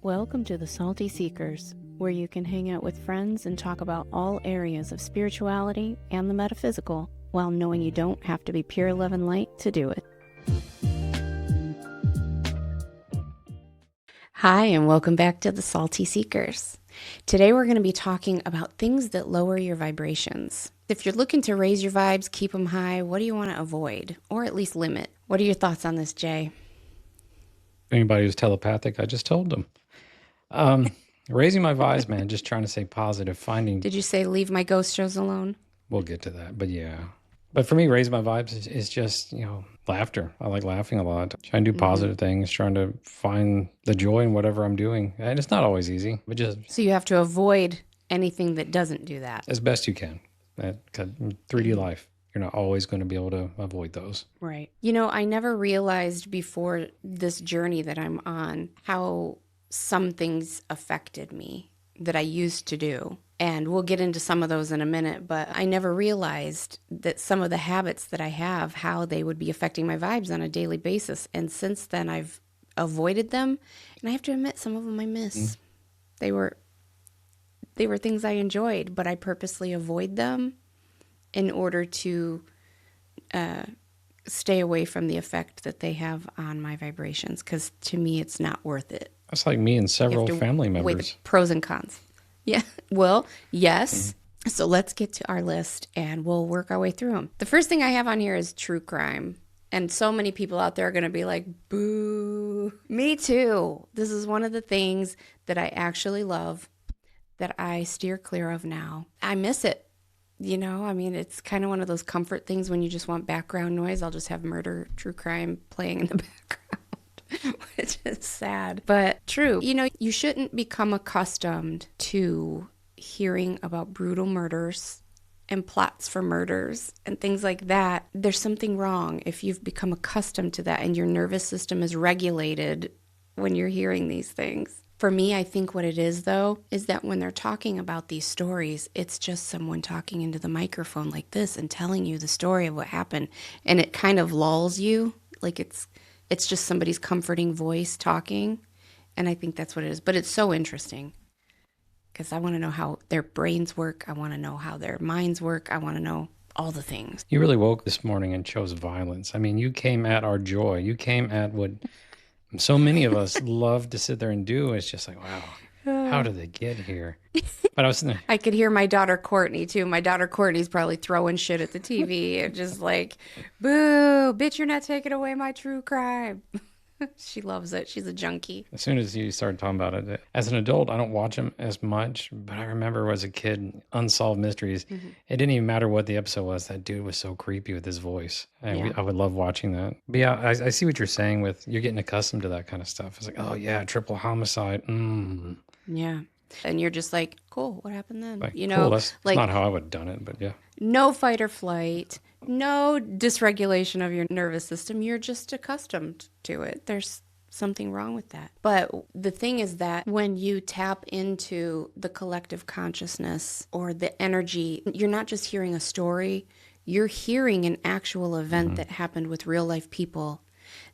Welcome to the Salty Seekers, where you can hang out with friends and talk about all areas of spirituality and the metaphysical, while knowing you don't have to be pure love and light to do it. Hi, and welcome back to the Salty Seekers. Today we're going to be talking about things that lower your vibrations. If you're looking to raise your vibes, keep them high, what do you want to avoid, or at least limit? What are your thoughts on this, Jay? Anybody who's telepathic, I just told them. Raising my vibes, man, just trying to stay positive, finding... Did you say leave my ghost shows alone? We'll get to that, but yeah. But for me, raising my vibes is just, laughter. I like laughing a lot. Trying to do positive things, trying to find the joy in whatever I'm doing. And it's not always easy, but just... So you have to avoid anything that doesn't do that. As best you can. 3D life. You're not always going to be able to avoid those. Right. I never realized before this journey that I'm on how some things affected me that I used to do. And we'll get into some of those in a minute, but I never realized that some of the habits that I have, how they would be affecting my vibes on a daily basis. And since then, I've avoided them. And I have to admit, some of them I miss. They were things I enjoyed, but I purposely avoid them in order to stay away from the effect that they have on my vibrations, because to me, it's not worth it. That's like me and several family members. Weigh the pros and cons. Yeah, well, yes. So let's get to our list and we'll work our way through them. The first thing I have on here is true crime. And so many people out there are going to be like, boo. Me too. This is one of the things that I actually love that I steer clear of now. I miss it. It's kind of one of those comfort things when you just want background noise. I'll just have murder, true crime playing in the background, which is sad, but true. You shouldn't become accustomed to hearing about brutal murders and plots for murders and things like that. There's something wrong if you've become accustomed to that and your nervous system is regulated when you're hearing these things. For me, I think what it is, though, is that when they're talking about these stories, it's just someone talking into the microphone like this and telling you the story of what happened. And it kind of lulls you, like it's just somebody's comforting voice talking. And I think that's what it is. But it's so interesting because I want to know how their brains work. I want to know how their minds work. I want to know all the things. You really woke this morning and chose violence. I mean, you came at our joy. You came at what... so many of us love to sit there and do. It's just like, wow, how did they get here? But I could hear my daughter Courtney too. My daughter Courtney's probably throwing shit at the TV and just like, boo, bitch, you're not taking away my true crime. She loves it. She's a junkie. As soon as you started talking about it, as an adult, I don't watch them as much, but I remember as a kid, Unsolved Mysteries. It didn't even matter what the episode was. That dude was so creepy with his voice. And I would love watching that. But yeah, I see what you're saying with you're getting accustomed to that kind of stuff. It's like, oh yeah, triple homicide. Yeah. And you're just like, cool, what happened then? Like, cool, that's not how I would have done it, but yeah. No fight or flight, no dysregulation of your nervous system. You're just accustomed to it. There's something wrong with that. But the thing is that when you tap into the collective consciousness or the energy, you're not just hearing a story, you're hearing an actual event that happened with real life people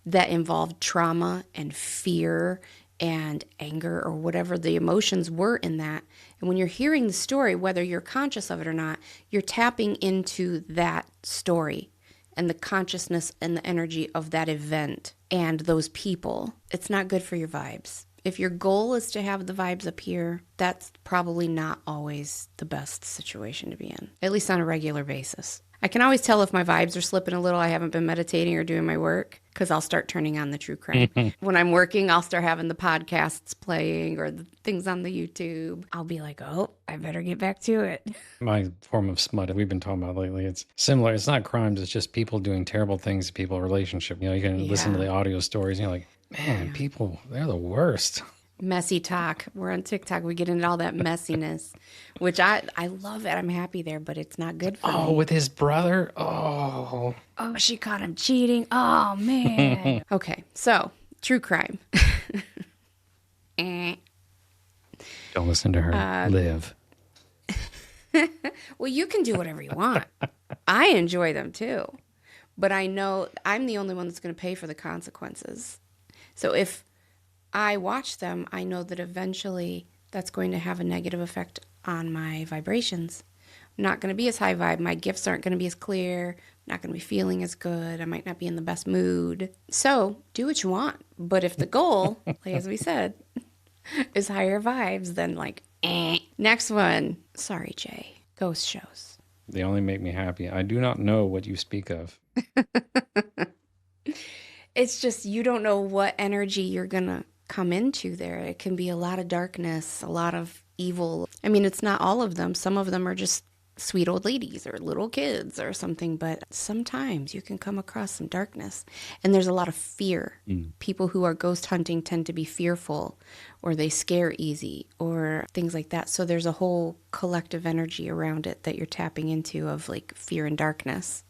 that involved trauma and fear and anger or whatever the emotions were in that. And when you're hearing the story, whether you're conscious of it or not, you're tapping into that story and the consciousness and the energy of that event and those people. It's not good for your vibes. If your goal is to have the vibes up here, that's probably not always the best situation to be in, at least on a regular basis. I can always tell if my vibes are slipping a little. I haven't been meditating or doing my work because I'll start turning on the true crime. When I'm working, I'll start having the podcasts playing or the things on the YouTube. I'll be like, oh, I better get back to it. My form of smut we've been talking about lately, it's similar. It's not crimes. It's just people doing terrible things to people, relationship. You can listen to the audio stories and you're like, man, people, they're the worst. Messy talk. We're on TikTok. We get into all that messiness, which I love it. I'm happy there, but it's not good for me. Oh, with his brother? Oh, she caught him cheating. Oh, man. Okay, so true crime. Don't listen to her. Live. Well, you can do whatever you want. I enjoy them too, but I know I'm the only one that's going to pay for the consequences. So if I watch them, I know that eventually that's going to have a negative effect on my vibrations. I'm not going to be as high vibe. My gifts aren't going to be as clear. I'm not going to be feeling as good. I might not be in the best mood. So do what you want. But if the goal, like as we said, is higher vibes, then like, eh. Next one. Sorry, Jay. Ghost shows. They only make me happy. I do not know what you speak of. It's just you don't know what energy you're going to come into there. It can be a lot of darkness, a lot of evil. I mean, it's not all of them. Some of them are just sweet old ladies or little kids or something, but sometimes you can come across some darkness. And there's a lot of fear. People who are ghost hunting tend to be fearful, or they scare easy, or things like that. So there's a whole collective energy around it that you're tapping into of like fear and darkness.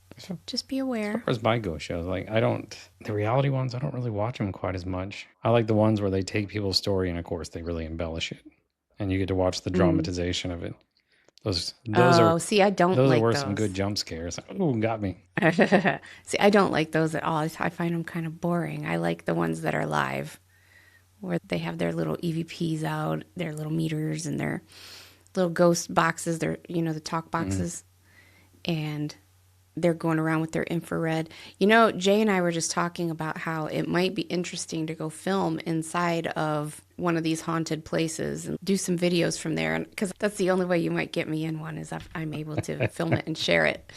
Just be aware. As far as my ghost shows, like the reality ones, I don't really watch them quite as much. I like the ones where they take people's story and of course they really embellish it, and you get to watch the dramatization of it. Those are see, I don't those like are worth those. some good jump scares. Oh, got me. See, I don't like those at all. I find them kind of boring. I like the ones that are live, where they have their little EVPs out, their little meters, and their little ghost boxes. They're the talk boxes, and they're going around with their infrared. Jay and I were just talking about how it might be interesting to go film inside of one of these haunted places and do some videos from there. Because that's the only way you might get me in one is if I'm able to film it and share it.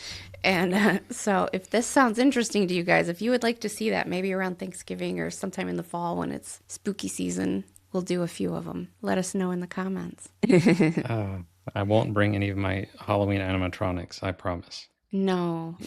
And so if this sounds interesting to you guys, if you would like to see that, maybe around Thanksgiving or sometime in the fall when it's spooky season, we'll do a few of them. Let us know in the comments. I won't bring any of my Halloween animatronics, I promise. No.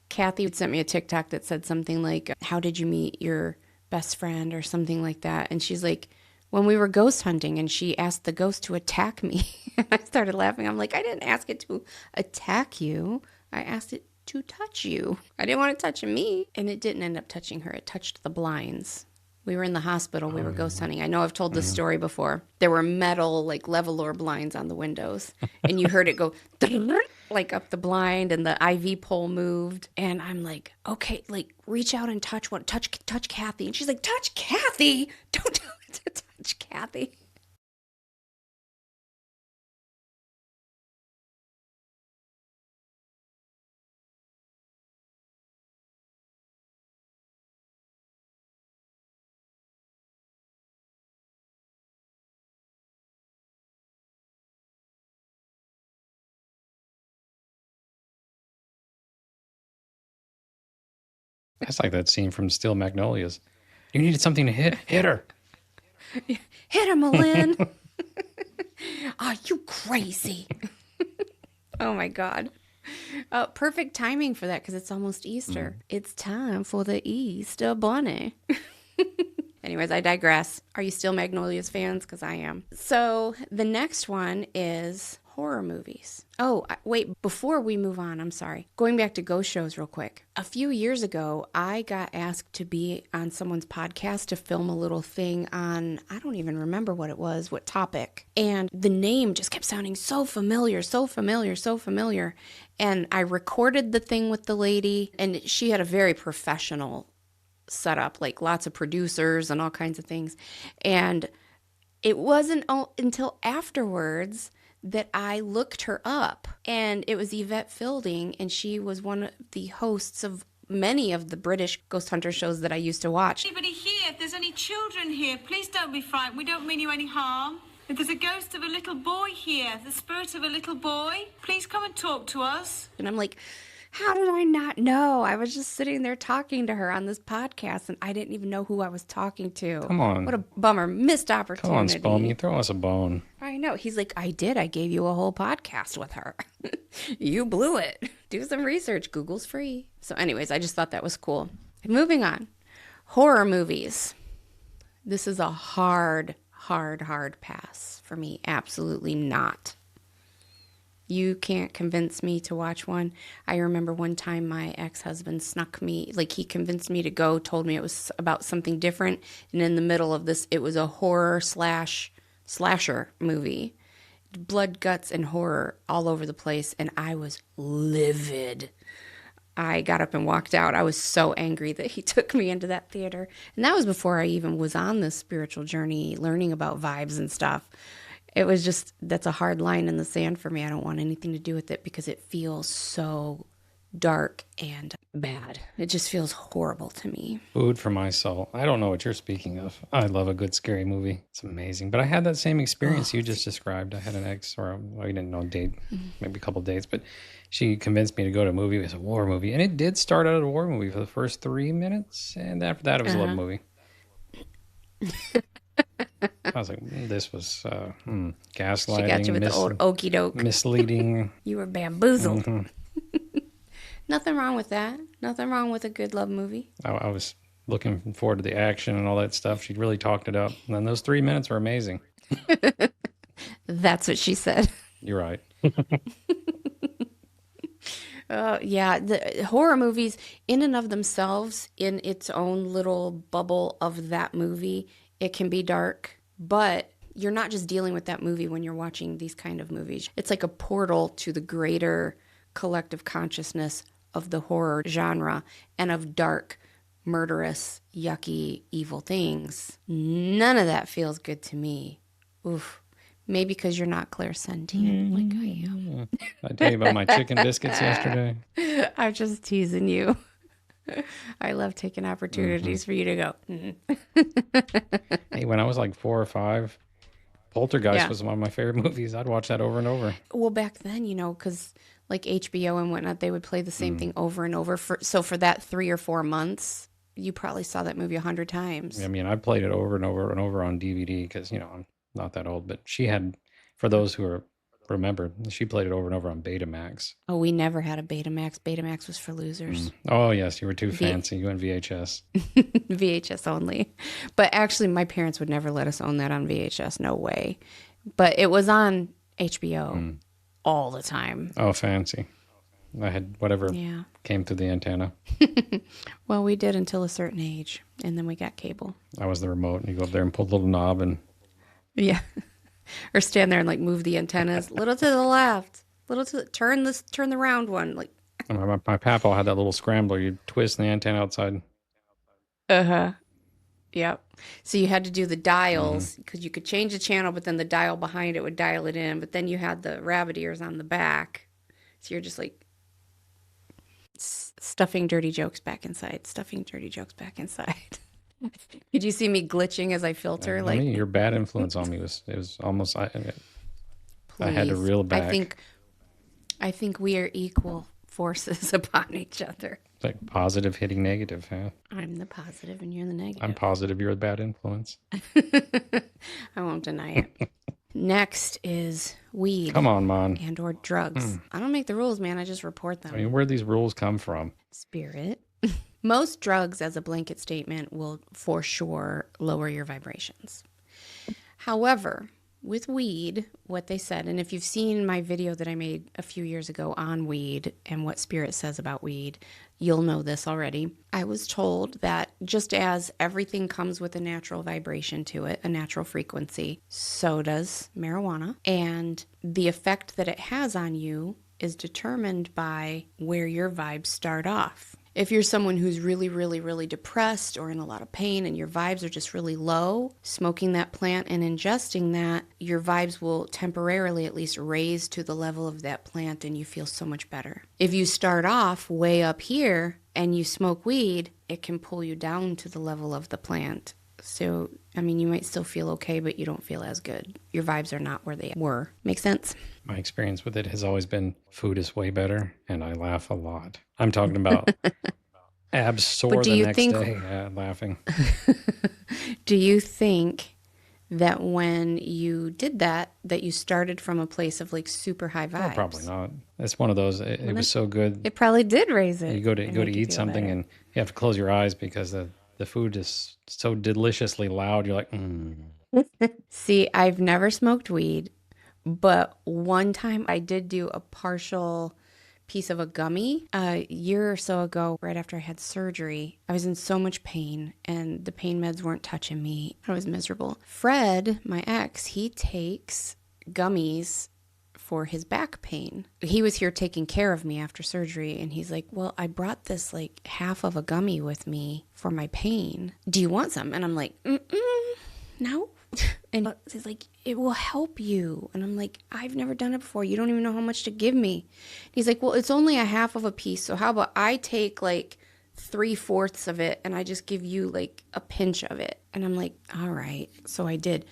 Kathy sent me a TikTok that said something like, how did you meet your best friend or something like that? And she's like, when we were ghost hunting, and she asked the ghost to attack me. And I started laughing. I'm like, I didn't ask it to attack you. I asked it to touch you. I didn't want it touching me. And it didn't end up touching her. It touched the blinds. We were in the hospital. We were ghost hunting. I know I've told this story before. There were metal, like Levolor blinds on the windows. And you heard it go like up the blind, and the IV pole moved. And I'm like, okay, like reach out and touch Kathy. And she's like, touch Kathy? Don't tell me to touch Kathy. That's like that scene from Steel Magnolias. You needed something to hit her. Hit her, Malin. Are you crazy? Oh my God. Perfect timing for that because it's almost Easter. It's time for the Easter bunny. Anyways, I digress. Are you still Magnolias fans? Because I am. So the next one is horror movies. Oh, wait, before we move on, I'm sorry. Going back to ghost shows real quick. A few years ago, I got asked to be on someone's podcast to film a little thing on, I don't even remember what it was, what topic. And the name just kept sounding so familiar, so familiar, so familiar. And I recorded the thing with the lady, and she had a very professional setup, like lots of producers and all kinds of things. And it wasn't until afterwards that I looked her up, and it was Yvette Fielding, and she was one of the hosts of many of the British ghost hunter shows that I used to watch. Anybody here? If there's any children here, please don't be frightened. We don't mean you any harm. If there's a ghost of a little boy here, the spirit of a little boy, please come and talk to us. And I'm like, how did I not know? I was just sitting there talking to her on this podcast, and I didn't even know who I was talking to. Come on. What a bummer. Missed opportunity. Come on, Spalmy. Throw us a bone. I know. He's like, I did. I gave you a whole podcast with her. You blew it. Do some research. Google's free. So anyways, I just thought that was cool. Moving on. Horror movies. This is a hard pass for me. Absolutely not. You can't convince me to watch one. I remember one time my ex-husband snuck me, like he convinced me to go, told me it was about something different. And in the middle of this, it was a horror slasher movie. Blood, guts, and horror all over the place. And I was livid. I got up and walked out. I was so angry that he took me into that theater. And that was before I even was on this spiritual journey, learning about vibes and stuff. It was just, that's a hard line in the sand for me. I don't want anything to do with it because it feels so dark and bad. It just feels horrible to me. Food for my soul. I don't know what you're speaking of. I love a good scary movie. It's amazing. But I had that same experience you just described. I had an ex, or I didn't know, date, maybe a couple dates, but she convinced me to go to a movie. It was a war movie. And it did start out as a war movie for the first 3 minutes. And after that, it was a love movie. I was like, this was gaslighting. She got you with the old okey doke. Misleading. You were bamboozled. Nothing wrong with that. Nothing wrong with a good love movie. I was looking forward to the action and all that stuff. She really talked it up. And then those 3 minutes were amazing. That's what she said. You're right. Yeah, the horror movies in and of themselves, in its own little bubble of that movie, it can be dark, but you're not just dealing with that movie when you're watching these kind of movies. It's like a portal to the greater collective consciousness of the horror genre and of dark, murderous, yucky, evil things. None of that feels good to me. Oof. Maybe because you're not clairsentient like I am. I tell you about my chicken biscuits yesterday. I'm just teasing you. I love taking opportunities for you to go. Hey, when I was like 4 or 5, Poltergeist was one of my favorite movies. I'd watch that over and over. Well, back then, because like HBO and whatnot, they would play the same thing over and over. So for that 3 or 4 months, you probably saw that movie 100 times. I mean, I played it over and over and over on DVD because, I'm not that old. But she had, for those who remember, she played it over and over on Betamax. Oh, we never had a Betamax. Betamax was for losers. Oh, yes. You were too fancy. You went VHS. VHS only. But actually, my parents would never let us own that on VHS. No way. But it was on HBO all the time. Oh, fancy. I had whatever came through the antenna. Well, we did until a certain age, and then we got cable. I was the remote. And you go up there and pull the little knob and... Yeah. Or stand there and like move the antennas. Little to the left. Little to turn the round one. Like my papa had that little scrambler. You'd twist the antenna outside. Uh-huh. Yep. So you had to do the dials because you could change the channel, but then the dial behind it would dial it in. But then you had the rabbit ears on the back. So you're just like stuffing dirty jokes back inside. Stuffing dirty jokes back inside. Could you see me glitching as I filter? I mean, your bad influence on me was almost. I had to reel back. I think we are equal forces upon each other. It's like positive hitting negative, huh? I'm the positive and you're the negative. I'm positive you're the bad influence. I won't deny it. Next is weed. Come on, man. And or drugs. I don't make the rules, man. I just report them. I mean, where these rules come from? Spirit. Most drugs, as a blanket statement, will for sure lower your vibrations. However, with weed, what they said, and if you've seen my video that I made a few years ago on weed and what Spirit says about weed, you'll know this already. I was told that just as everything comes with a natural vibration to it, a natural frequency, so does marijuana. And the effect that it has on you is determined by where your vibes start off. If you're someone who's really, really, really depressed or in a lot of pain and your vibes are just really low, smoking that plant and ingesting that, your vibes will temporarily at least raise to the level of that plant and you feel so much better. If you start off way up here and you smoke weed, it can pull you down to the level of the plant. So, I mean, you might still feel okay, but you don't feel as good. Your vibes are not where they were. Make sense? My experience with it has always been food is way better, and I laugh a lot. I'm talking about abs sore the next day laughing. Do you think that when you did that you started from a place of like super high vibes? Oh, probably not. It's one of those, it was so good. It probably did raise it. You go to eat something better. And you have to close your eyes because the food is so deliciously loud. You're like, See, I've never smoked weed, but one time I did do a partial piece of a gummy a year or so ago, right after I had surgery. I was in so much pain and the pain meds weren't touching me. I was miserable. Fred, my ex, he takes gummies for his back pain. He was here taking care of me after surgery, and he's like, well, I brought this like half of a gummy with me for my pain. Do you want some? And I'm like, no. And he's like, it will help you. And I'm like, I've never done it before. You don't even know how much to give me. He's like, well, it's only a half of a piece. So how about I take like 3/4 of it and I just give you like a pinch of it. And I'm like, all right. So I did.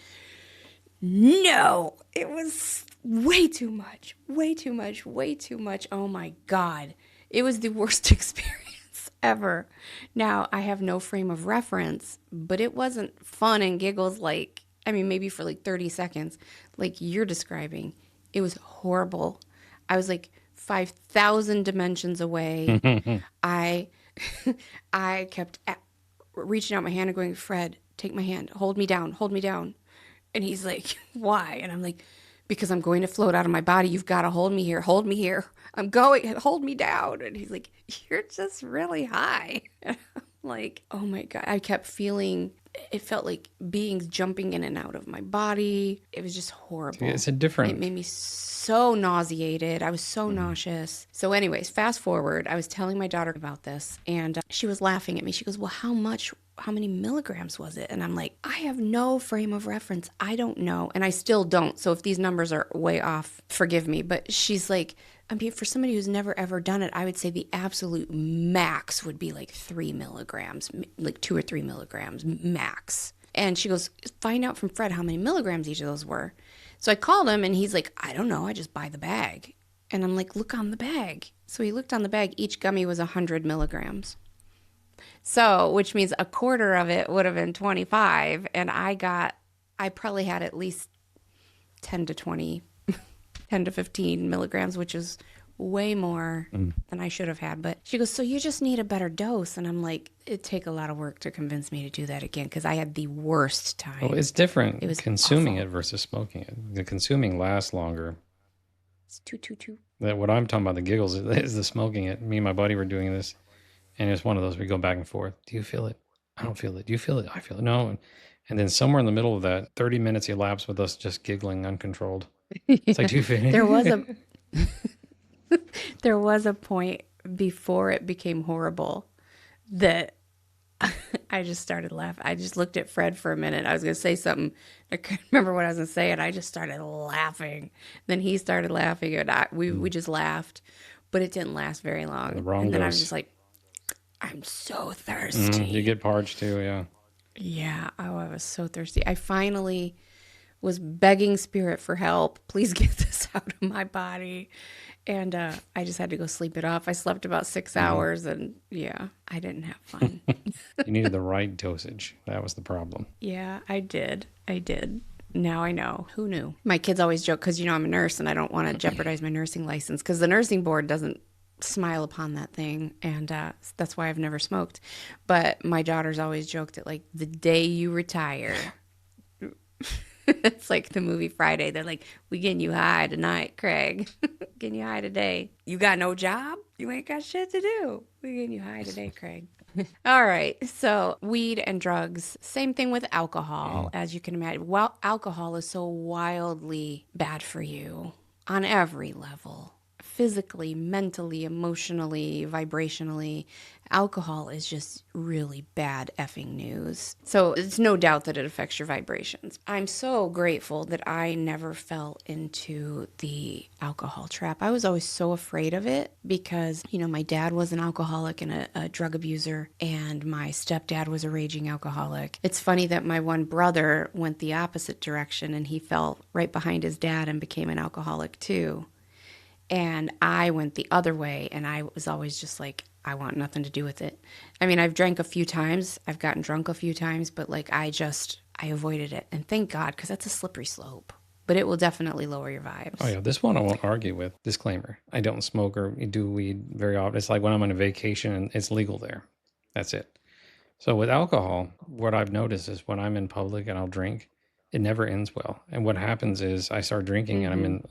No, it was way too much, way too much, way too much. Oh my God. It was the worst experience ever. Now, I have no frame of reference, but it wasn't fun and giggles like, I mean, maybe for like 30 seconds, like you're describing. It was horrible. I was like 5,000 dimensions away. I kept reaching out my hand and going, Fred, take my hand, hold me down, hold me down. And he's like, why? And I'm like, because I'm going to float out of my body. You've got to hold me here. Hold me here. I'm going. Hold me down. And he's like, you're just really high. And I'm like, oh my God. I kept feeling, it felt like beings jumping in and out of my body. It was just horrible. It's a different. It made me so nauseated. I was so nauseous. So anyways, fast forward. I was telling my daughter about this, and she was laughing at me. She goes, well, how many milligrams was it? And I'm like, I have no frame of reference. I don't know. And I still don't. So if these numbers are way off, forgive me. But she's like, I mean, for somebody who's never ever done it, I would say the absolute max would be like 3 milligrams, like 2 or 3 milligrams max. And she goes, find out from Fred how many milligrams each of those were. So I called him and he's like, I don't know. I just buy the bag. And I'm like, look on the bag. So he looked on the bag. Each gummy was 100 milligrams. So, which means a quarter of it would have been 25. And I probably had at least 10 to 20, 10 to 15 milligrams, which is way more than I should have had. But she goes, so you just need a better dose. And I'm like, it'd take a lot of work to convince me to do that again, because I had the worst time. Well, it's different. It was consuming awful. it versus smoking it. The consuming lasts longer. It's too. What I'm talking about, the giggles, is the smoking it. Me and my buddy were doing this, and it's one of those, we go back and forth. Do you feel it? I don't feel it. Do you feel it? I feel it. No. And then somewhere in the middle of that, 30 minutes elapsed with us just giggling uncontrolled. It's like, do you feel it? There was a point before it became horrible that I just started laughing. I just looked at Fred for a minute. I was going to say something. I couldn't remember what I was going to say, and I just started laughing. Then he started laughing, and we just laughed, but it didn't last very long. The wrong and then I dose. was just like, I'm so thirsty. You get parched too, yeah. Yeah. Oh, I was so thirsty. I finally was begging Spirit for help. Please get this out of my body. And I just had to go sleep it off. I slept about 6 hours, and yeah, I didn't have fun. You needed the right dosage. That was the problem. Yeah, I did. Now I know. Who knew? My kids always joke, because, I'm a nurse and I don't want to jeopardize my nursing license, because the nursing board doesn't smile upon that thing. And that's why I've never smoked. But my daughters always joke that, like, the day you retire, it's like the movie Friday. They're like, we getting you high tonight, Craig. Getting you high today. You got no job? You ain't got shit to do. We getting you high today, Craig. All right. So weed and drugs. Same thing with alcohol, as you can imagine. Well, alcohol is so wildly bad for you on every level. Physically, mentally, emotionally, vibrationally. Alcohol is just really bad effing news. So it's no doubt that it affects your vibrations. I'm so grateful that I never fell into the alcohol trap. I was always so afraid of it because, my dad was an alcoholic and a drug abuser, and my stepdad was a raging alcoholic. It's funny that my one brother went the opposite direction, and he fell right behind his dad and became an alcoholic too. And I went the other way, and I was always just like, I want nothing to do with it. I mean, I've drank a few times. I've gotten drunk a few times, but like I avoided it. And thank God, because that's a slippery slope. But it will definitely lower your vibes. Oh, yeah. This one I won't argue with. Disclaimer. I don't smoke or do weed very often. It's like when I'm on a vacation and it's legal there. That's it. So with alcohol, what I've noticed is when I'm in public and I'll drink, it never ends well. And what happens is I start drinking and I'm in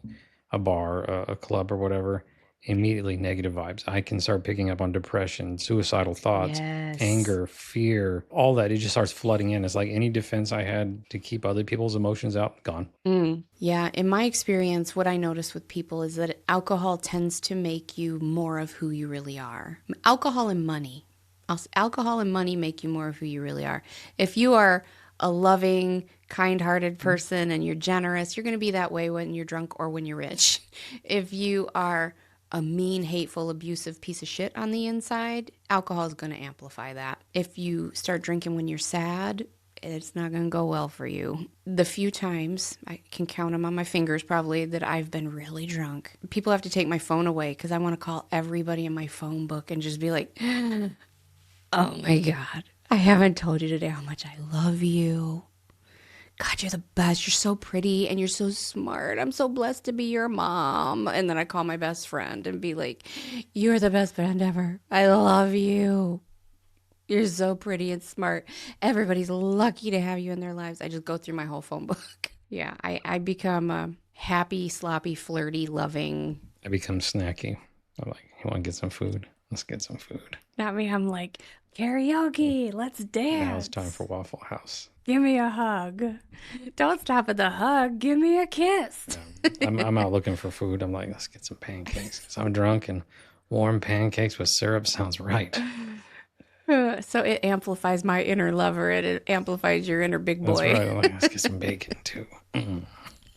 a bar, a club or whatever, immediately negative vibes. I can start picking up on depression, suicidal thoughts, Yes. anger, fear, all that. It just starts flooding in. It's like any defense I had to keep other people's emotions out, gone. Yeah, in my experience, what I notice with people is that alcohol tends to make you more of who you really are. Alcohol and money. Alcohol and money make you more of who you really are. If you are a loving, kind-hearted person and you're generous, you're going to be that way when you're drunk or when you're rich. If you are a mean, hateful, abusive piece of shit on the inside, alcohol is going to amplify that. If you start drinking when you're sad, it's not going to go well for you. The few times, I can count them on my fingers probably, that I've been really drunk. People have to take my phone away because I want to call everybody in my phone book and just be like, oh my God, I haven't told you today how much I love you. God, you're the best. You're so pretty and you're so smart. I'm so blessed to be your mom. And then I call my best friend and be like, you're the best friend ever. I love you. You're so pretty and smart. Everybody's lucky to have you in their lives. I just go through my whole phone book. Yeah, I become a happy, sloppy, flirty, loving. I become snacky. I'm like, you want to get some food? Let's get some food. Not me. I'm like, karaoke. Let's dance. Now it's time for Waffle House. Give me a hug. Don't stop at the hug. Give me a kiss. Yeah, I'm out looking for food. I'm like, let's get some pancakes. 'Cause I'm drunk and warm pancakes with syrup sounds right. So it amplifies my inner lover. It amplifies your inner big boy. That's right. I'm like, let's get some bacon too.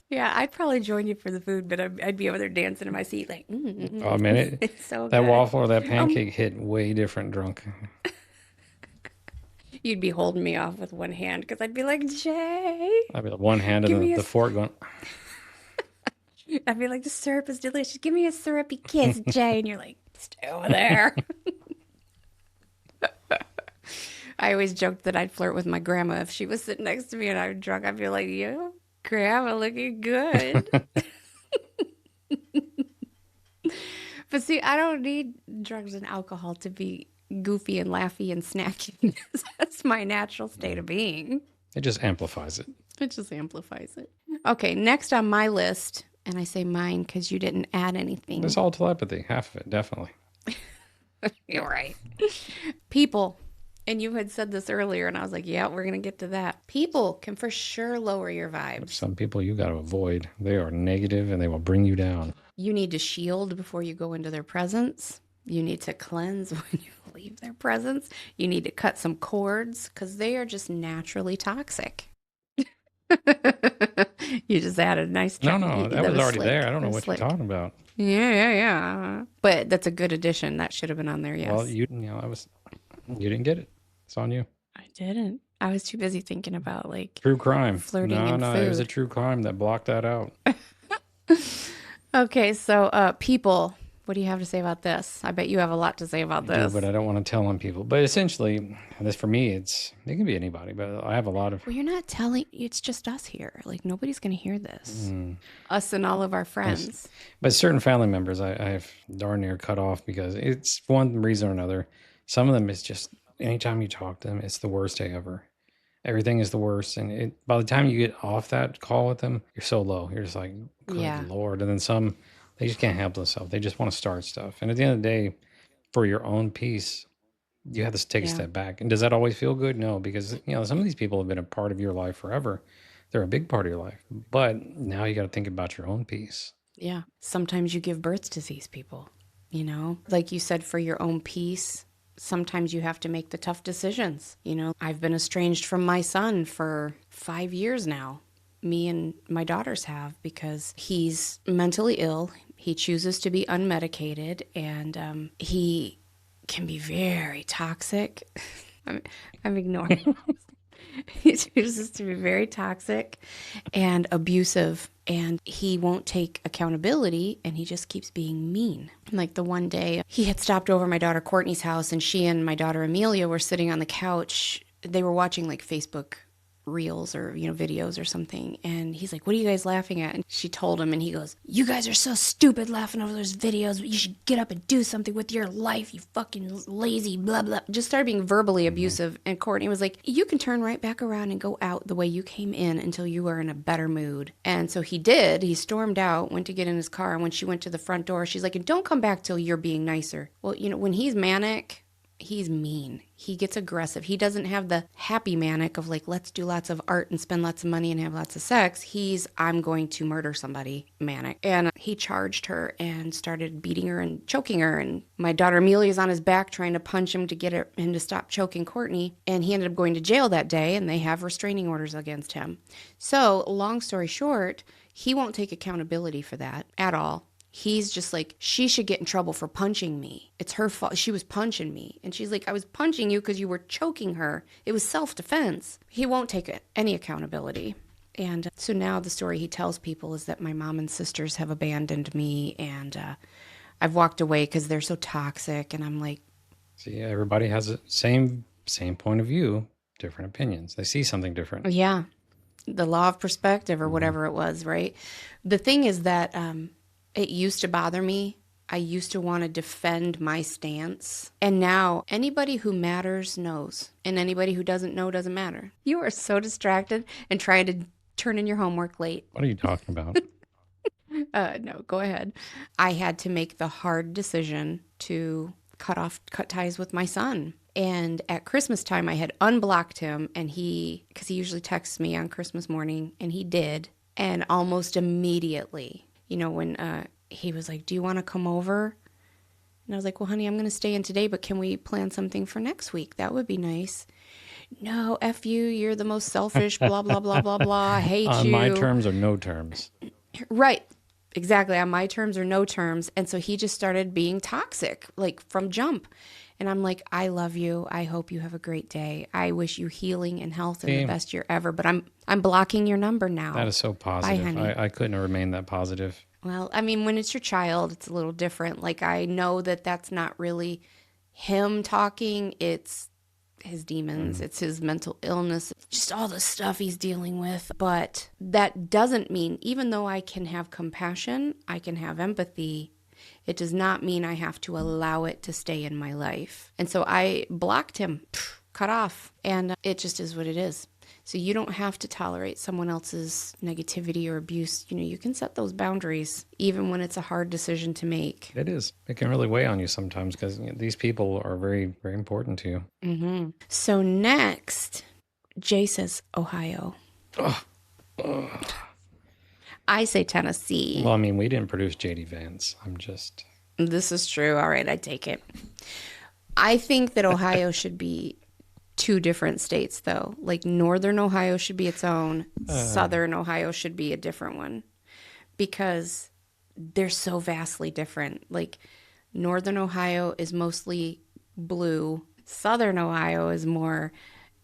Yeah, I'd probably join you for the food, but I'd be over there dancing in my seat like, Oh man, it's so that good. waffle or that pancake hit way different drunk. You'd be holding me off with one hand because I'd be like, Jay. I'd be like one hand Give and me the a- fork going. I'd be like, the syrup is delicious. Give me a syrupy kiss, Jay. And you're like, stay over there. I always joked that I'd flirt with my grandma if she was sitting next to me and I was drunk. I'd be like, yo, grandma looking good. But see, I don't need drugs and alcohol to be goofy and laughy and snacky. That's my natural state of being. It just amplifies it. It just amplifies it. Okay, next on my list, and I say mine because you didn't add anything. It's all telepathy, half of it, definitely. You're right. People. And you had said this earlier, and I was like, yeah, we're going to get to that. People can for sure lower your vibes. Some people you got to avoid. They are negative and they will bring you down. You need to shield before you go into their presence. You need to cleanse when you leave their presence. You need to cut some cords because they are just naturally toxic. You just added a nice No, that was already there. I don't know what slick. you're talking about. Yeah. But that's a good addition. That should have been on there, yes. Well, you didn't get it. It's on you. I didn't. I was too busy thinking about like True crime. flirting no, and it was a food. true crime that blocked that out. Okay, so people, what do you have to say about this? I bet you have a lot to say about I do, this. but I don't want to tell on people. But essentially, this for me, it can be anybody. But I have a lot of. Well, you're not telling. It's just us here. Like nobody's going to hear this. Mm. Us and all of our friends. But certain family members, I have darn near cut off because it's for one reason or another. Some of them is just anytime you talk to them, it's the worst day ever. Everything is the worst, and by the time you get off that call with them, you're so low. You're just like, good Yeah. Lord. And then some, they just can't help themselves. They just want to start stuff. And at the end of the day, for your own peace, you have to take a Yeah. step back. And does that always feel good? No, because some of these people have been a part of your life forever. They're a big part of your life. But now you got to think about your own peace. Yeah. Sometimes you give birth to these people. Like you said, for your own peace. Sometimes you have to make the tough decisions. I've been estranged from my son for 5 years now. Me and my daughters have because he's mentally ill. He chooses to be unmedicated and he can be very toxic. I'm ignoring him. He chooses to be very toxic and abusive, and he won't take accountability, and he just keeps being mean. Like the one day, he had stopped over my daughter Courtney's house, and she and my daughter Amelia were sitting on the couch. They were watching like Facebook reels or, videos or something. And he's like, what are you guys laughing at? And she told him, and he goes, you guys are so stupid laughing over those videos. You should get up and do something with your life, you fucking lazy, blah, blah. Just started being verbally abusive. And Courtney was like, you can turn right back around and go out the way you came in until you are in a better mood. And so he did. He stormed out, went to get in his car. And when she went to the front door, she's like, and don't come back till you're being nicer. Well, when he's manic, he's mean. He gets aggressive. He doesn't have the happy manic of like, let's do lots of art and spend lots of money and have lots of sex. He's, I'm going to murder somebody manic. And he charged her and started beating her and choking her. And my daughter Amelia's on his back trying to punch him to get him to stop choking Courtney. And he ended up going to jail that day, and they have restraining orders against him. So long story short, he won't take accountability for that at all. He's just like, she should get in trouble for punching me. It's her fault. She was punching me. And she's like, I was punching you because you were choking her. It was self-defense. He won't take any accountability. And so now the story he tells people is that my mom and sisters have abandoned me, and I've walked away because they're so toxic. And I'm like, see, everybody has the same point of view, different opinions. They see something different. Yeah. The law of perspective or whatever it was, right? The thing is that it used to bother me. I used to want to defend my stance. And now anybody who matters knows. And anybody who doesn't know doesn't matter. You are so distracted and trying to turn in your homework late. What are you talking about? No, go ahead. I had to make the hard decision to cut ties with my son. And at Christmas time, I had unblocked him, and because he usually texts me on Christmas morning, and he did. And almost immediately, when he was like, do you want to come over? And I was like, well, honey, I'm going to stay in today, but can we plan something for next week? That would be nice. No, F you, you're the most selfish, blah, blah, blah, blah, blah. I hate you. On my terms or no terms. Right. Exactly. On my terms or no terms. And so he just started being toxic, like from jump. And I'm like, I love you. I hope you have a great day. I wish you healing and health and the best year ever. But I'm blocking your number now. That is so positive. Bye, honey. I couldn't have remained that positive. Well, I mean, when it's your child, it's a little different. Like, I know that that's not really him talking. It's his demons. It's his mental illness. Just all the stuff he's dealing with. But that doesn't mean, even though I can have compassion, I can have empathy, it does not mean I have to allow it to stay in my life. And so I blocked him, cut off, and it just is what it is. So you don't have to tolerate someone else's negativity or abuse. You can set those boundaries, even when it's a hard decision to make. It is. It can really weigh on you sometimes because these people are very, very important to you. Mm-hmm. So next, Jay says Ohio. I say Tennessee. Well, I mean, we didn't produce J.D. Vance. This is true. All right, I take it. I think that Ohio should be two different states, though. Like, Northern Ohio should be its own. Southern Ohio should be a different one. Because they're so vastly different. Like, Northern Ohio is mostly blue. Southern Ohio is more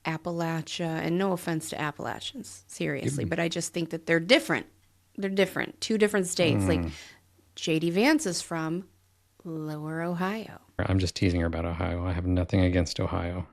Appalachia. And no offense to Appalachians, seriously. But I just think that they're different. They're different. Two different states. Like, J.D. Vance is from Lower Ohio. I'm just teasing her about Ohio. I have nothing against Ohio.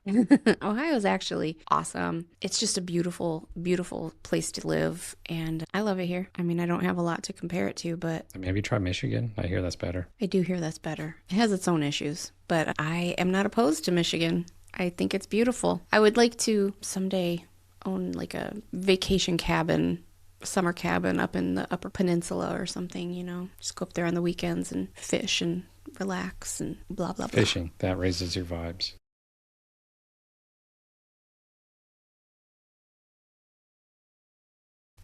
Ohio is actually awesome. It's just a beautiful, beautiful place to live. And I love it here. I mean, I don't have a lot to compare it to, but Maybe try Michigan. I hear that's better. I do hear that's better. It has its own issues, but I am not opposed to Michigan. I think it's beautiful. I would like to someday own like a vacation cabin, summer cabin up in the Upper Peninsula or something, just go up there on the weekends and fish and relax and blah, blah, blah. Fishing, that raises your vibes.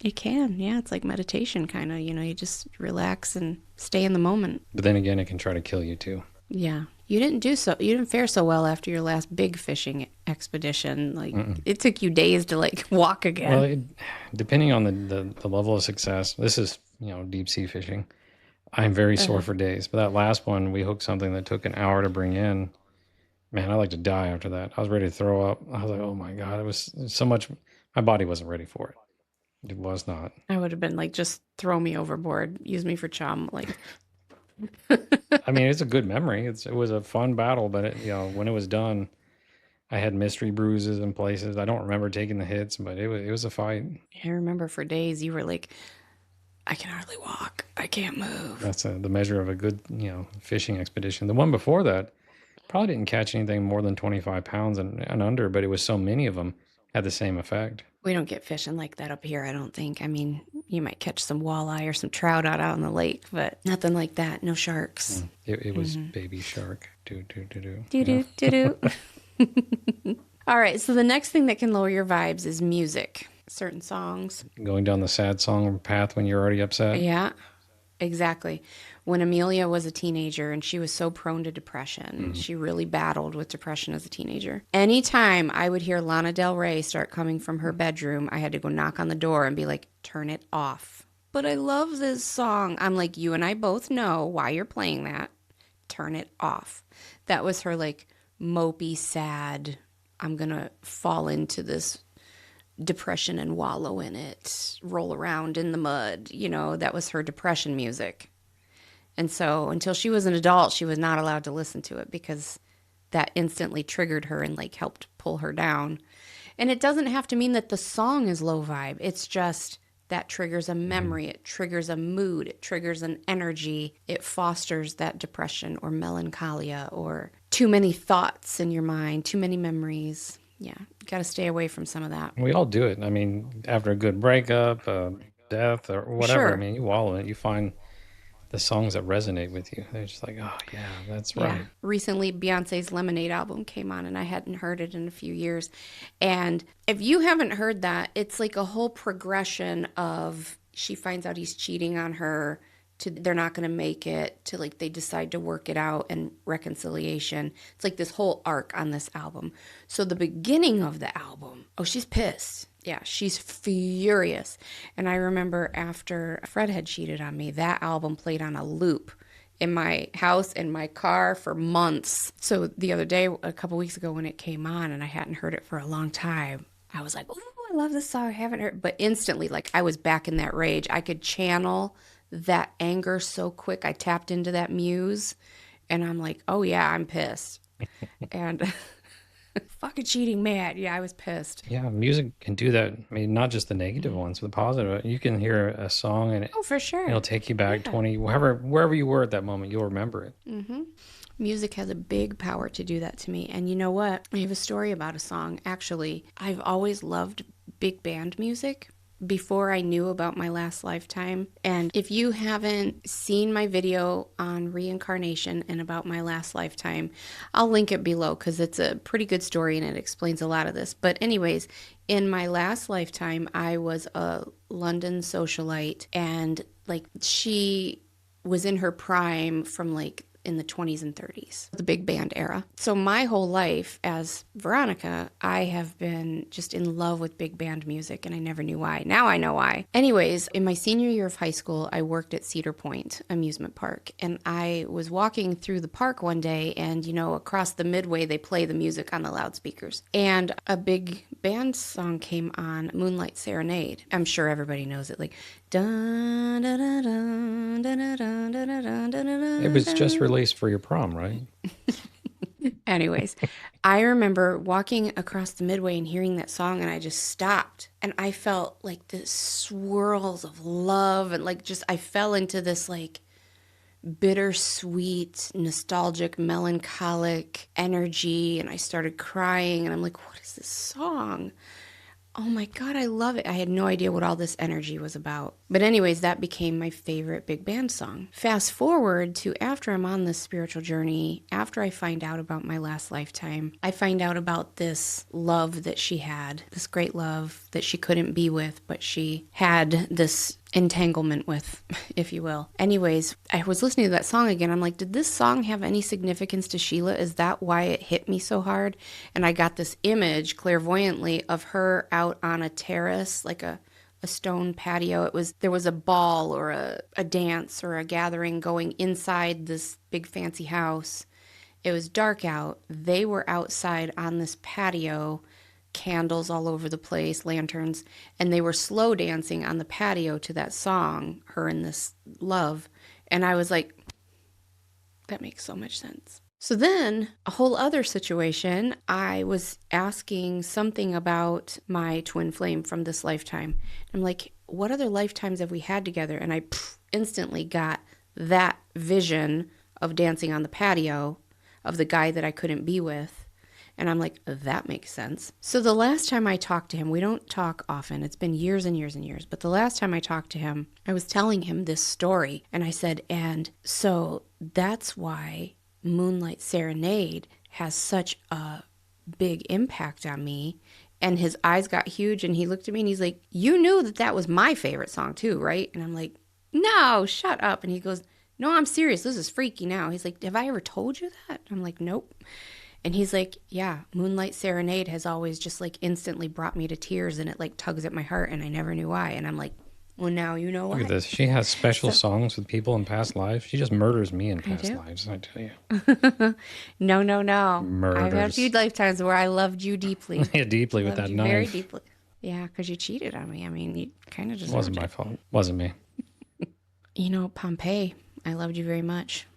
You can, yeah. It's like meditation kind of, you just relax and stay in the moment. But then again, it can try to kill you too. Yeah. You didn't fare so well after your last big fishing expedition. Like, it took you days to like walk again. Well, depending on the level of success, this is, deep sea fishing. I'm very sore for days. But that last one, we hooked something that took an hour to bring in. Man, I like to die after that. I was ready to throw up. I was like, oh my God, it was so much. My body wasn't ready for it. It was not. I would have been like, just throw me overboard. Use me for chum. Like, I mean, it's a good memory. It was a fun battle, but when it was done, I had mystery bruises in places. I don't remember taking the hits, but it was a fight. I remember for days you were like, I can hardly walk. I can't move. That's the measure of a good, fishing expedition. The one before that probably didn't catch anything more than 25 pounds and under, but it was so many of them had the same effect. We don't get fishing like that up here, I don't think. I mean, you might catch some walleye or some trout out in the lake, but nothing like that. No sharks. It was baby shark. Do, do, do, do. Do, do, do, do. All right, so the next thing that can lower your vibes is music. Certain songs. Going down the sad song path when you're already upset. Yeah, exactly. When Amelia was a teenager and she was so prone to depression, she really battled with depression as a teenager. Anytime I would hear Lana Del Rey start coming from her bedroom, I had to go knock on the door and be like, turn it off. But I love this song. I'm like, you and I both know why you're playing that. Turn it off. That was her like mopey, sad, I'm going to fall into this depression and wallow in it, roll around in the mud. That was her depression music. And so until she was an adult, she was not allowed to listen to it because that instantly triggered her and like helped pull her down. And it doesn't have to mean that the song is low vibe. It's just that triggers a memory. It triggers a mood. It triggers an energy. It fosters that depression or melancholia or too many thoughts in your mind, too many memories. Yeah, you got to stay away from some of that. We all do it. I mean, after a good breakup, death, or whatever, Sure. I mean, you wallow in it. You find the songs that resonate with you. They're just like, oh, yeah, that's right. Recently, Beyonce's Lemonade album came on, and I hadn't heard it in a few years. And if you haven't heard that, it's like a whole progression of she finds out he's cheating on her, to they're not going to make it, to like they decide to work it out and reconciliation. It's like this whole arc on this album. So the beginning of the album, she's pissed. Yeah, she's furious. And I remember after Fred had cheated on me, that album played on a loop in my house, in my car for months. So the other day, a couple weeks ago when it came on and I hadn't heard it for a long time, I was like, oh, I love this song. I haven't heard. But instantly, like I was back in that rage. I could channel that anger so quick. I tapped into that muse and I'm like, oh yeah, I'm pissed. And fucking cheating mad. Yeah, I was pissed. Yeah, music can do that. I mean, not just the negative ones, but the positive. You can hear a song and for sure. It'll take you back 20, wherever you were at that moment, you'll remember it. Mm-hmm. Music has a big power to do that to me. And you know what? I have a story about a song. Actually, I've always loved big band music before I knew about my last lifetime. And if you haven't seen my video on reincarnation and about my last lifetime, I'll link it below because it's a pretty good story and it explains a lot of this. But anyways, in my last lifetime, I was a London socialite, and like she was in her prime from like in the 20s and 30s, the big band era. So my whole life as Veronica, I have been just in love with big band music, and I never knew why. Now I know why. Anyways, in my senior year of high school, I worked at Cedar Point Amusement Park, and I was walking through the park one day, and across the midway, they play the music on the loudspeakers. And a big band song came on, Moonlight Serenade. I'm sure everybody knows it, like dun, dun, dun, dun, dun, dun, dun, dun, dun, dun, It was just released for your prom, right? Anyways, I remember walking across the midway and hearing that song, and I just stopped, and I felt like this swirls of love, and like just I fell into this like bittersweet, nostalgic, melancholic energy, and I started crying, and I'm like, what is this song? Oh my God, I love it. I had no idea what all this energy was about. But anyways, that became my favorite big band song. Fast forward to after I'm on this spiritual journey, after I find out about my last lifetime, I find out about this love that she had, this great love that she couldn't be with, but she had this entanglement with, if you will. Anyways, I was listening to that song again. I'm like, did this song have any significance to Sheila? Is that why it hit me so hard? And I got this image clairvoyantly of her out on a terrace, like a stone patio. There was a ball or a dance or a gathering going inside this big fancy house. It was dark out. They were outside on this patio, candles all over the place, lanterns, and they were slow dancing on the patio to that song, her and this love. And I was like, that makes so much sense. So then, a whole other situation, I was asking something about my twin flame from this lifetime. I'm like, what other lifetimes have we had together? And I instantly got that vision of dancing on the patio of the guy that I couldn't be with. And I'm like, that makes sense. So the last time I talked to him, we don't talk often. It's been years and years and years. But the last time I talked to him, I was telling him this story. And I said, and so that's why Moonlight Serenade has such a big impact on me. And his eyes got huge and he looked at me and he's like, you knew that that was my favorite song too, right? And I'm like, no, shut up. And he goes, no, I'm serious. This is freaky now. He's like, have I ever told you that? I'm like, nope. And he's like, yeah, Moonlight Serenade has always just like instantly brought me to tears and it like tugs at my heart and I never knew why. And I'm like, well, now you know why. Look at this. She has special songs with people in past lives. She just murders me in past lives, I tell you. No. Murders. I've had a few lifetimes where I loved you deeply. Yeah, deeply with that knife. Very deeply. Yeah, because you cheated on me. I mean, you kind of deserved It wasn't my fault. Wasn't me. You know, Pompeii, I loved you very much.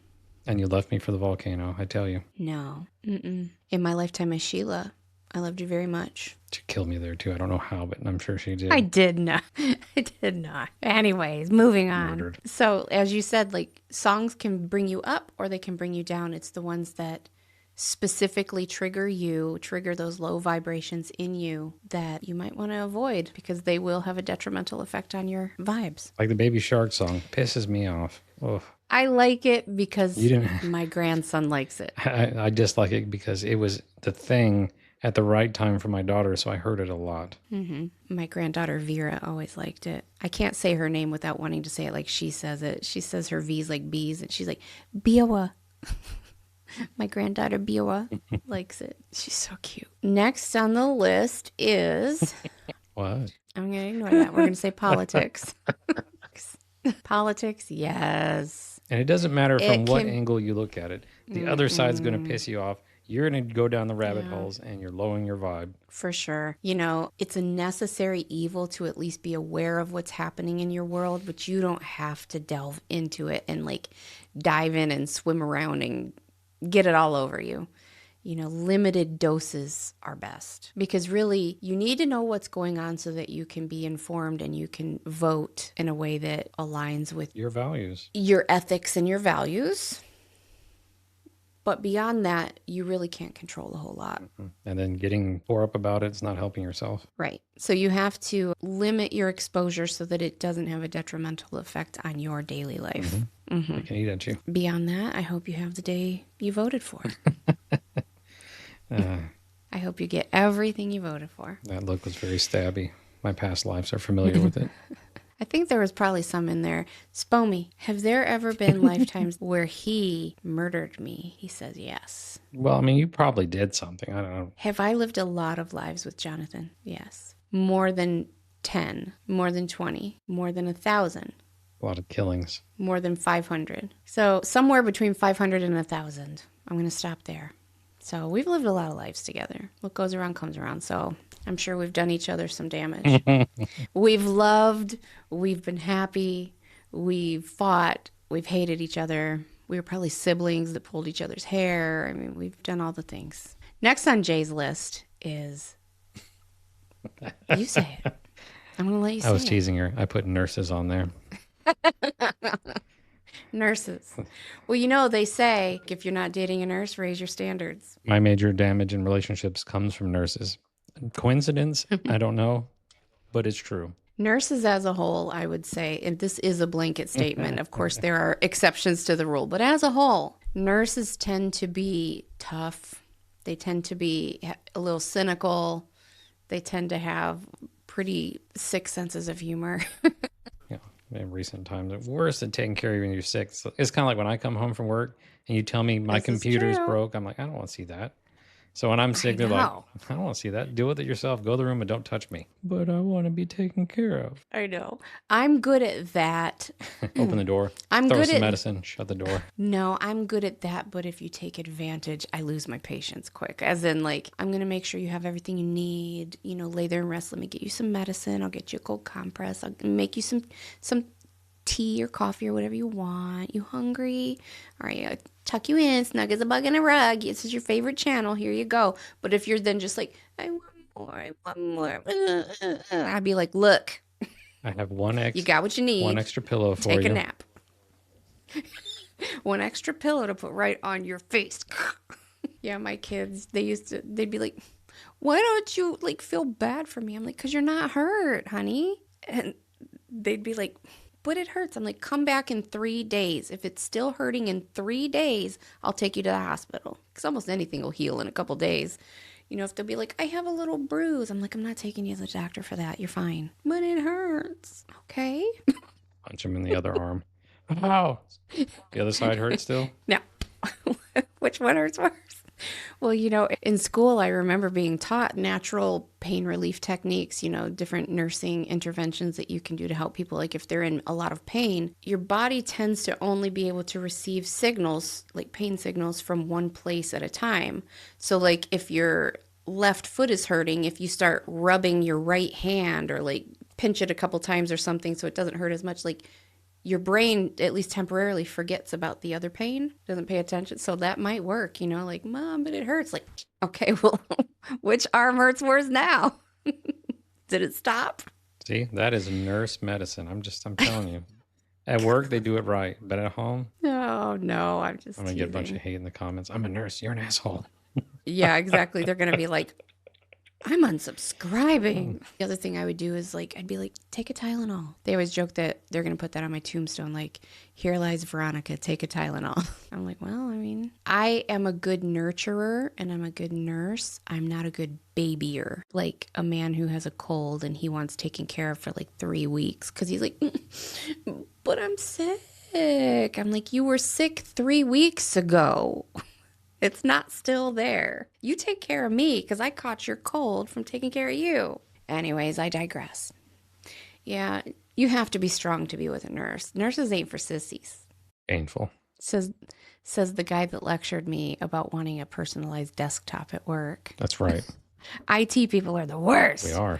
And you left me for the volcano, I tell you. No. Mm-mm. In my lifetime as Sheila, I loved you very much. She killed me there too. I don't know how, but I'm sure she did. I did not. I did not. Anyways, moving on. Murdered. So, as you said, like songs can bring you up or they can bring you down. It's the ones that specifically trigger those low vibrations in you that you might want to avoid because they will have a detrimental effect on your vibes. Like the Baby Shark song pisses me off. Ugh. I like it because my grandson likes it. I dislike it because it was the thing at the right time for my daughter, so I heard it a lot. Mm-hmm. My granddaughter Vera always liked it. I can't say her name without wanting to say it like she says it. She says her V's like B's, and she's like, Biowa. My granddaughter Biowa likes it. She's so cute. Next on the list is... What? I'm going to ignore that. We're going to say politics. Politics, yes. And it doesn't matter from what angle you look at it. The other side's going to piss you off. You're going to go down the rabbit holes and you're lowering your vibe. For sure. You know, it's a necessary evil to at least be aware of what's happening in your world, but you don't have to delve into it and like dive in and swim around and get it all over you. You know, limited doses are best because really you need to know what's going on so that you can be informed and you can vote in a way that aligns with your values, your ethics and your values. But beyond that, you really can't control a whole lot. Mm-hmm. And then getting tore up about it's not helping yourself. Right. So you have to limit your exposure so that it doesn't have a detrimental effect on your daily life. Mm-hmm. Mm-hmm. I can eat at you. Beyond that, I hope you have the day you voted for. I hope you get everything you voted for. That look was very stabby. My past lives are familiar with it. I think there was probably some in there. Spomy, have there ever been lifetimes where he murdered me? He says yes. Well, I mean, you probably did something. I don't know. Have I lived a lot of lives with Jonathan? Yes. More than 10, more than 20, more than 1,000. A lot of killings. More than 500. So somewhere between 500 and 1,000. I'm going to stop there. So we've lived a lot of lives together. What goes around comes around. So I'm sure we've done each other some damage. We've loved, we've been happy, we've fought, we've hated each other. We were probably siblings that pulled each other's hair. I mean, we've done all the things. Next on Jay's list is, you say it. I'm going to let you say it. I was teasing her. I put nurses on there. Nurses. Well, you know, they say if you're not dating a nurse, raise your standards. My major damage in relationships comes from nurses. Coincidence? I don't know, but it's true. Nurses as a whole, I would say, and this is a blanket statement. Of course, there are exceptions to the rule, but as a whole, nurses tend to be tough. They tend to be a little cynical. They tend to have pretty sick senses of humor. In recent times, the worst at taking care of you when you're sick. So it's kind of like when I come home from work and you tell me my computer's broke. I'm like, I don't want to see that. So when I'm sick, they're like, I don't want to see that. Deal with it yourself. Go to the room and don't touch me. But I want to be taken care of. I know. I'm good at that. Open the door. I'm throw good some at medicine. Shut the door. No, I'm good at that. But if you take advantage, I lose my patience quick. As in, like, I'm going to make sure you have everything you need. You know, lay there and rest. Let me get you some medicine. I'll get you a cold compress. I'll make you some tea or coffee or whatever you want. You hungry? All right, I'll tuck you in, snug as a bug in a rug. This is your favorite channel. Here you go. But if you're then just like, I want more, I'd be like, look, I have you got what you need. one extra pillow for Take you. a nap. One extra pillow to put right on your face. Yeah, my kids, they'd be like, why don't you like feel bad for me? I'm like, because you're not hurt, honey. And they'd be like, but it hurts. I'm like, come back in 3 days. If it's still hurting in 3 days, I'll take you to the hospital. Because almost anything will heal in a couple days. You know, if they'll be like, I have a little bruise. I'm like, I'm not taking you to the doctor for that. You're fine. But it hurts. Okay. Punch him in the other arm. Ow. The other side hurts still? No. Which one hurts worse? Well, you know, in school, I remember being taught natural pain relief techniques, you know, different nursing interventions that you can do to help people. Like if they're in a lot of pain, your body tends to only be able to receive signals, like pain signals, from one place at a time. So like if your left foot is hurting, if you start rubbing your right hand or like pinch it a couple times or something so it doesn't hurt as much, like your brain, at least temporarily, forgets about the other pain, doesn't pay attention. So that might work, you know, like, Mom, but it hurts. Like, okay, well, which arm hurts worse now? Did it stop? See, that is nurse medicine. I'm telling you. At work, they do it right. But at home, Oh, no, I'm just I'm going to get a bunch teasing. of hate in the comments. I'm a nurse. You're an asshole. Yeah, exactly. They're going to be like, I'm unsubscribing. The other thing I would do is like, I'd be like, take a Tylenol. They always joke that they're going to put that on my tombstone. Like, here lies Veronica, take a Tylenol. I'm like, well, I mean, I am a good nurturer and I'm a good nurse. I'm not a good babyer. Like a man who has a cold and he wants taken care of for like 3 weeks. Cause he's like, but I'm sick. I'm like, you were sick 3 weeks ago. It's not still there. You take care of me because I caught your cold from taking care of you. Anyways, I digress. Yeah, you have to be strong to be with a nurse. Nurses ain't for sissies. Painful. Says the guy that lectured me about wanting a personalized desktop at work. That's right. IT people are the worst. We are.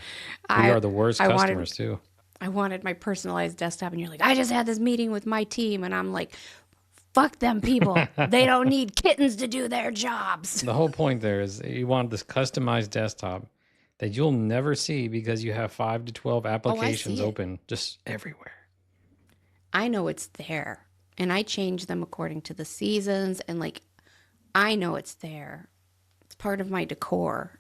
We are the worst customers too. I wanted my personalized desktop and you're like, I just had this meeting with my team and I'm like, fuck them people. They don't need kittens to do their jobs. The whole point there is you want this customized desktop that you'll never see because you have 5 to 12 applications open just everywhere. I know it's there. And I change them according to the seasons. And like, I know it's there. It's part of my decor.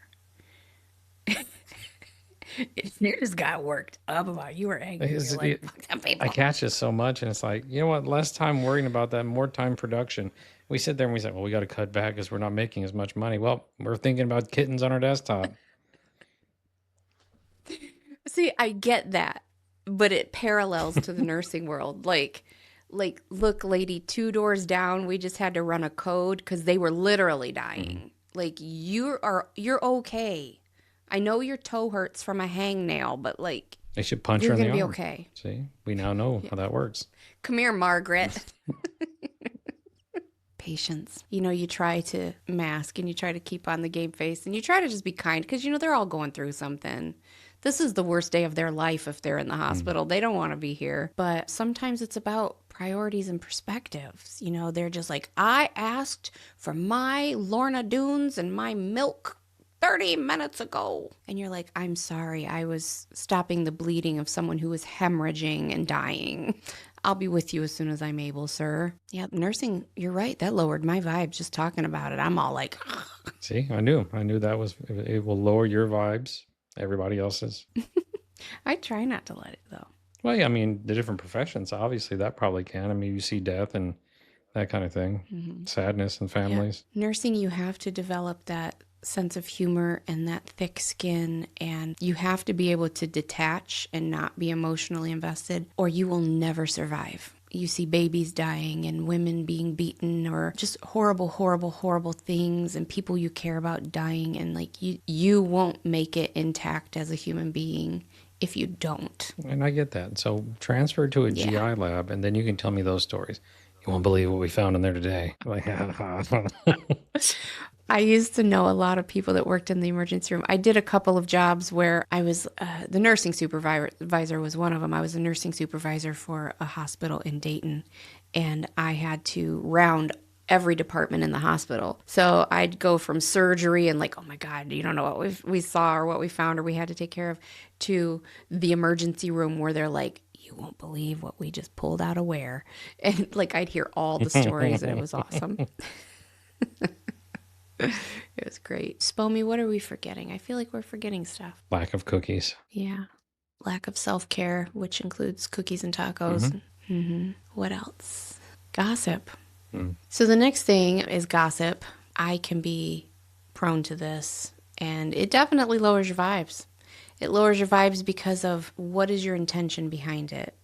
You just got worked up about you were angry. You're like, fuck them people. I catch this so much, and it's like, you know what? Less time worrying about that, more time production. We sit there and we say, well, we got to cut back because we're not making as much money. Well, we're thinking about kittens on our desktop. See, I get that, but it parallels to the nursing world. Like, look, lady, 2 doors down, we just had to run a code because they were literally dying. Like, you're okay. I know your toe hurts from a hangnail, but like, They should punch her you're in the gonna be arm. okay. See, we now know how that works. Come here, Margaret. Patience. You know, you try to mask and you try to keep on the game face and you try to just be kind because, you know, they're all going through something. This is the worst day of their life if they're in the hospital. They don't want to be here. But sometimes it's about priorities and perspectives. You know, they're just like, I asked for my Lorna Doones and my milk 30 minutes ago. And you're like, I'm sorry, I was stopping the bleeding of someone who was hemorrhaging and dying. I'll be with you as soon as I'm able, sir. Yeah, nursing, you're right. That lowered my vibes just talking about it. I'm all like, See, I knew that was, it will lower your vibes, everybody else's. I try not to let it though. Well, yeah, I mean, the different professions, obviously that probably can. I mean, you see death and that kind of thing, sadness and families. Yeah. Nursing, you have to develop that sense of humor and that thick skin, and you have to be able to detach and not be emotionally invested, or you will never survive. You see babies dying and women being beaten or just horrible, horrible, horrible things, and people you care about dying, and like you won't make it intact as a human being if you don't. And I get that. So transfer to a GI lab, and then you can tell me those stories. You won't believe what we found in there today. Like, I used to know a lot of people that worked in the emergency room. I did a couple of jobs where I was the nursing supervisor was one of them. I was a nursing supervisor for a hospital in Dayton, and I had to round every department in the hospital. So I'd go from surgery and like, oh my God, you don't know what we saw or what we found or we had to take care of, to the emergency room where they're like, you won't believe what we just pulled out of where. And like I'd hear all the stories and it was awesome. It was great. Spomy, what are we forgetting? I feel like we're forgetting stuff. Lack of cookies. Yeah. Lack of self-care, which includes cookies and tacos. What else? Gossip. So the next thing is gossip. I can be prone to this, and it definitely lowers your vibes. It lowers your vibes because of what is your intention behind it?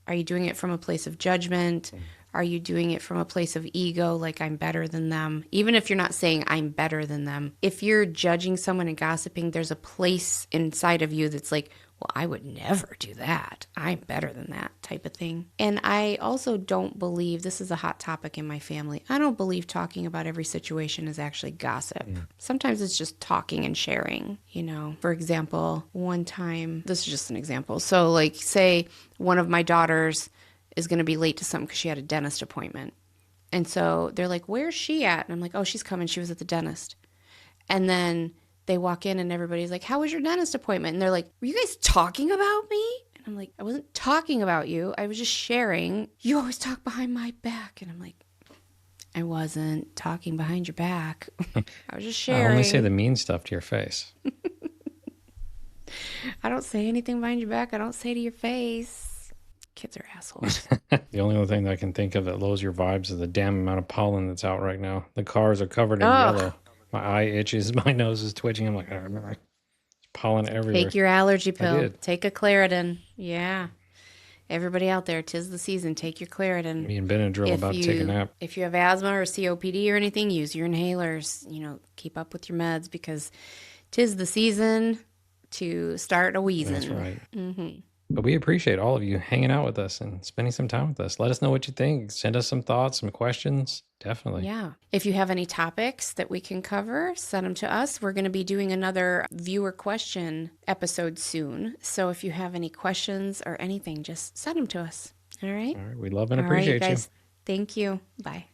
Are you doing it from a place of judgment? Are you doing it from a place of ego, like I'm better than them? Even if you're not saying I'm better than them, if you're judging someone and gossiping, there's a place inside of you that's like, well, I would never do that. I'm better than that type of thing. And I also don't believe, this is a hot topic in my family, I don't believe talking about every situation is actually gossip. Sometimes it's just talking and sharing, you know. For example, one time, this is just an example. So like say one of my daughters is going to be late to something because she had a dentist appointment. And so they're like, where's she at? And I'm like, oh, she's coming. She was at the dentist. And then they walk in and everybody's like, how was your dentist appointment? And they're like, were you guys talking about me? And I'm like, I wasn't talking about you. I was just sharing. You always talk behind my back. And I'm like, I wasn't talking behind your back. I was just sharing. I only say the mean stuff to your face. I don't say anything behind your back. I don't say to your face. Kids are assholes. The only other thing that I can think of that lowers your vibes is the damn amount of pollen that's out right now. The cars are covered in yellow. My eye itches. My nose is twitching. I'm like, there's pollen everywhere. Take your allergy pill. Take a Claritin. Yeah. Everybody out there, 'tis the season. Take your Claritin. Me and Benadryl about to take a nap. If you have asthma or COPD or anything, use your inhalers. You know, keep up with your meds because 'tis the season to start a wheezing. That's right. But we appreciate all of you hanging out with us and spending some time with us. Let us know what you think. Send us some thoughts, some questions. Definitely. Yeah. If you have any topics that we can cover, send them to us. We're going to be doing another viewer question episode soon. So if you have any questions or anything, just send them to us. All right? All right. We love and appreciate you. Thank you. Bye.